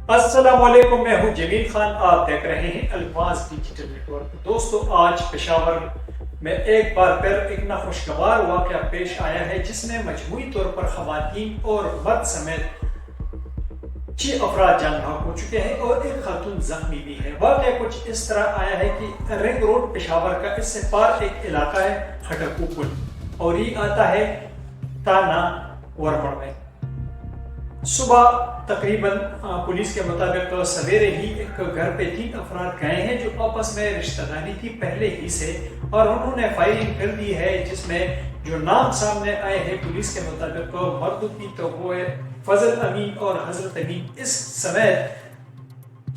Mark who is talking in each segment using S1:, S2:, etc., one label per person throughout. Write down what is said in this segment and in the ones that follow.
S1: السلام علیکم، میں ہوں جمیل خان، آپ دیکھ رہے ہیں الفاظ ڈیجیٹل نیٹ ورک۔ دوستو، آج پشاور میں ایک بار پھر ایک ناخوشگوار واقعہ پیش آیا ہے جس میں مجموعی طور پر خواتین اور مرد سمیت 6 افراد جان بحق ہو چکے ہیں اور ایک خاتون زخمی بھی ہے۔ واقعہ کچھ اس طرح آیا ہے کہ رنگ روڈ پشاور کا اس سے پار ایک علاقہ ہے کھٹکو پل، اور یہ آتا ہے تانا ورمڑ میں۔ صبح تقریباً پولیس کے مطابق سویرے ہی ایک گھر پہ 3 افراد گئے ہیں جو آپس میں رشتہ داری تھی پہلے ہی سے، اور انہوں نے فائرنگ کر دی ہے، جس میں جو نام سامنے آئے ہیں پولیس کے مطابق مردوں کی تو وہ ہے فضل امین اور حضرت امین، اس سمیت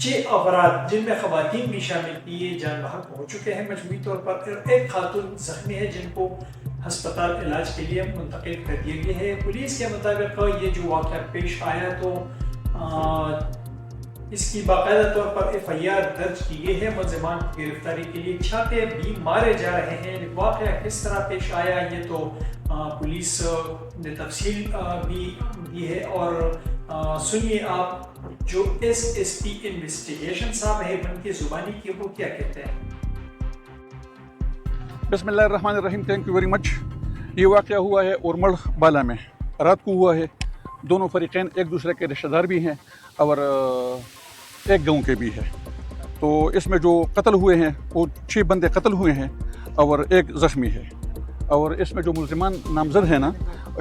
S1: 6 افراد جن میں خواتین بھی شامل تھی یہ جان بحق ہو چکے ہیں مجموعی طور پر۔ ایک خاتون زخمی ہے جن کو ہسپتال علاج کے لیے منتقل کر دیا گیا ہے۔ پولیس کے مطابق یہ جو واقعہ پیش آیا تو اس کی باقاعدہ طور پر FIR درج کی گئی ہے۔ ملزمان کی گرفتاری کے لیے چھاپے بھی مارے جا رہے ہیں۔ واقعہ کس طرح پیش آیا یہ تو پولیس نے تفصیل بھی دی ہے، اور سنیے آپ جو SSP انویسٹیگیشن صاحب ہے ان کی زبانی کی وہ کیا کہتے ہیں۔
S2: بسم اللہ الرحمن الرحیم، تھینک یو ویری مچ۔ یہ واقعہ ہوا ہے اورمڑ بالا میں، رات کو ہوا ہے۔ دونوں فریقین ایک دوسرے کے رشتہ دار بھی ہیں اور ایک گاؤں کے بھی ہے۔ تو اس میں جو قتل ہوئے ہیں وہ 6 بندے قتل ہوئے ہیں اور ایک زخمی ہے، اور اس میں جو ملزمان نامزد ہیں نا،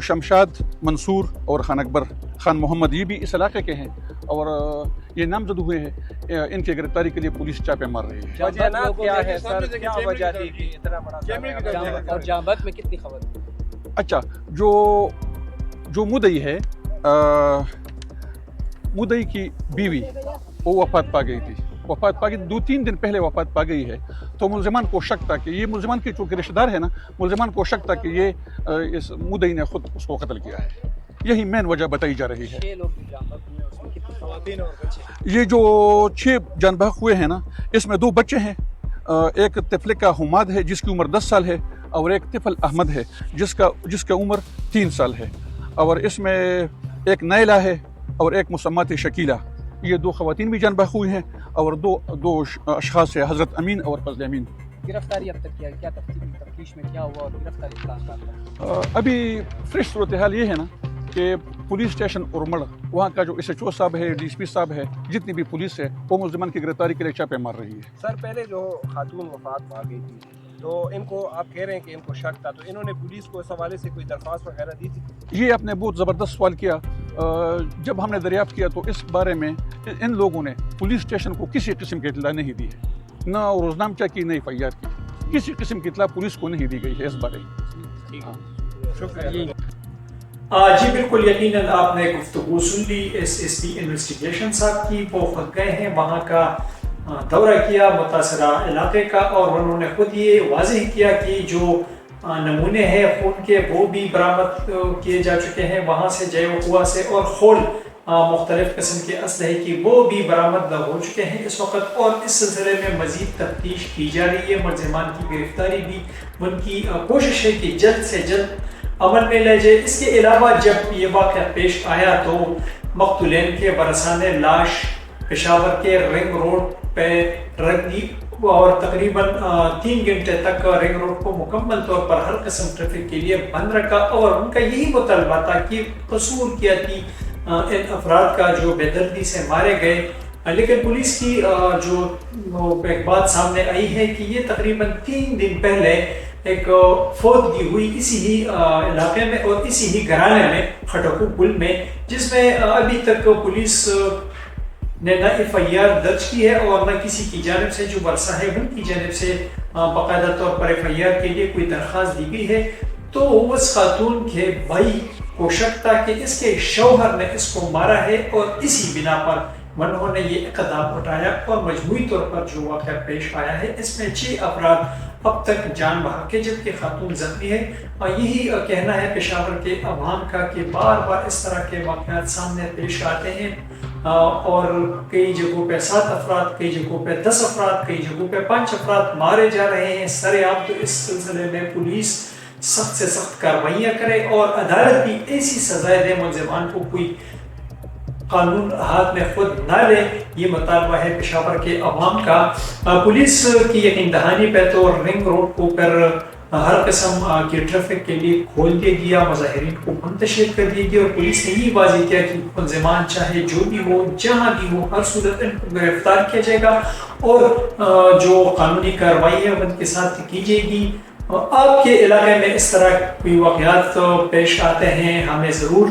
S2: شمشاد منصور اور خان اکبر خان محمد، یہ بھی اس علاقے کے ہیں اور یہ نامزد ہوئے ہیں۔ ان کی گرفتاری کے لیے پولیس چھاپے مار رہی ہے۔
S3: اور جاں بحق میں کتنی خبر؟
S2: اچھا، جو مدعی ہے، مدعی کی بیوی وہ وفات پا گئی تھی، وفات پا گئی 2-3 دن پہلے وفات پا گئی ہے۔ تو ملزمان کو شک تھا کہ یہ ملزمان کے چونکہ رشتہ دار ہے نا، ملزمان کو شک تھا کہ یہ اس مدعی نے خود اس کو قتل کیا ہے۔ یہی مین وجہ بتائی جا رہی ہے۔
S3: 6 لوگ جاں بحق ہوئے، اس میں کتنی خواتین اور بچے؟
S2: یہ جو 6 جان بحق ہوئے ہیں نا، اس میں 2 بچے ہیں۔ ایک طفل کا حماد ہے جس کی عمر 10 سال ہے، اور ایک طفل احمد ہے جس کا عمر 3 سال ہے، اور اس میں ایک نیلہ ہے اور ایک مسمات شکیلہ۔ یہ 2 خواتین بھی جان بحق ہوئی ہیں، اور دو اشخاص ہیں، حضرت امین اور فضل امین۔
S3: گرفتاری اب تک کیا تفتیش میں کیا ہوا اور گرفتاری پلان؟
S2: ابھی فریش صورتحال یہ ہے نا کہ پولیس اسٹیشن اورمڑ وہاں کا جو SHO صاحب ہے، DSP صاحب ہے، جتنی بھی پولیس ہے وہ ملزمان کی گرفتاری کے لیے چھاپے مار رہی ہے۔
S4: سر، پہلے جو خاتون وفات پا گئی تھی تو ان کو آپ کہہ رہے ہیں کہ ان کو شک تھا، تو انہوں نے پولیس کو اس حوالے سے کوئی درخواست وغیرہ دی تھی؟
S2: یہ آپ نے بہت زبردست سوال کیا۔ جب ہم نے دریافت کیا تو اس بارے میں ان لوگوں نے پولیس اسٹیشن کو کسی قسم کی اطلاع نہیں دی ہے، نہ روزنامچہ کی، نہ FIR کی، کسی قسم کی اطلاع پولیس کو نہیں دی گئی ہے اس بارے میں۔
S4: شکریہ۔
S1: جی بالکل، یقیناً آپ نے گفتگو سن لی SSP انویسٹیگیشن صاحب کی۔ وہ خود گئے ہیں، وہاں کا دورہ کیا متاثرہ علاقے کا، اور انہوں نے خود یہ واضح کیا کہ جو نمونے ہیں خون کے وہ بھی برآمد کیے جا چکے ہیں وہاں سے، جے ہوا سے، اور خول مختلف قسم کے اسلحے کی وہ بھی برآمد ہو چکے ہیں اس وقت، اور اس سلسلے میں مزید تفتیش کی جا رہی ہے۔ ملزمان کی گرفتاری بھی ان کی کوشش ہے کہ جلد سے جلد عمل میں لے جائے۔ اس کے علاوہ جب یہ واقعہ پیش آیا تو مقتولین کے ورثاء نے لاش پشاور کے رنگ روڈ پہ رکھ دی، اور تقریباً 3 گھنٹے تک رنگ روڈ کو مکمل طور پر ہر قسم ٹریفک کے لیے بند رکھا، اور ان کا یہی مطالبہ تھا کہ قصور کیا تھی ان افراد کا جو بے دردی سے مارے گئے۔ لیکن پولیس کی جو ایک بات سامنے آئی ہے کہ یہ تقریباً 3 دن پہلے ایک فوتگی ہوئی اسی ہی علاقے میں اور اسی ہی گھرانے میں کھٹکو پل میں، جس میں ابھی تک پولیس نے نہ FIR درج کی ہے اور نہ کسی کی جانب سے جو ورثہ ہے ان کی جانب سے باقاعدہ طور پر FIR کے لیے کوئی درخواست دی گئی ہے۔ تو اس خاتون کے بھائی کو شک تھا کہ اس کے شوہر نے اس کو مارا ہے، اور اسی بنا پر انہوں نے یہ اقدام اٹھایا، اور مجموعی طور پر جو واقعہ پیش آیا ہے اس میں 6 افراد اب تک جان بحق ہے جبکہ خاتون زخمی ہے۔ اور یہی کہنا ہے پشاور کے عوام کا کہ بار بار اس طرح کے واقعات سامنے پیش آتے ہیں، اور کئی جگہوں پہ 7 افراد، کئی جگہوں پہ 10 افراد، کئی جگہوں پہ 5 افراد مارے جا رہے ہیں سرعام۔ تو اس سلسلے میں پولیس سخت سے سخت کارروائیاں کرے اور عدالت بھی ایسی سزائیں دے ملزمان کو، کوئی قانون ہاتھ میں خود نہ لے، یہ مطالبہ ہے پشاور کے عوام کا۔ پولیس کی یقین دہانی پہ تو رنگ روڈ کو پر ہر قسم کی ٹریفک کے لیے کھول دیا گیا، مظاہرین کو منتشر کر دیا گیا، اور پولیس نے یہ واضح کیا کہ منظمان چاہے جو بھی ہو، جہاں بھی ہو، ہر صورت ان کو گرفتار کیا جائے گا اور جو قانونی کارروائی ہے ان کے ساتھ کی جائے گی۔ آپ کے علاقے میں اس طرح کوئی واقعات پیش آتے ہیں ہمیں ضرور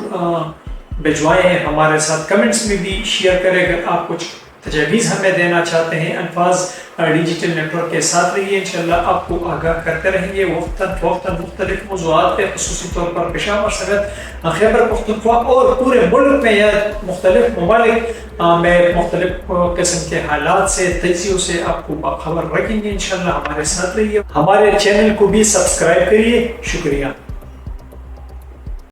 S1: بھجوائیں، ہمارے ساتھ کمنٹس میں بھی شیئر کریں۔ اگر آپ کچھ تجاویز ہمیں دینا چاہتے ہیں، الفاظ ڈیجیٹل نیٹ ورک کے ساتھ رہیے، انشاءاللہ آپ کو آگاہ کرتے رہیں گے وقتاً مختلف موضوعات پہ، خصوصی طور پر پشاور سمیت خیبر پختونخوا اور پورے ملک میں یا مختلف ممالک میں مختلف قسم کے حالات سے، تجزیوں سے آپ کو باخبر رکھیں گے۔ انشاءاللہ ہمارے ساتھ رہیے، ہمارے چینل کو بھی سبسکرائب کریے۔ شکریہ۔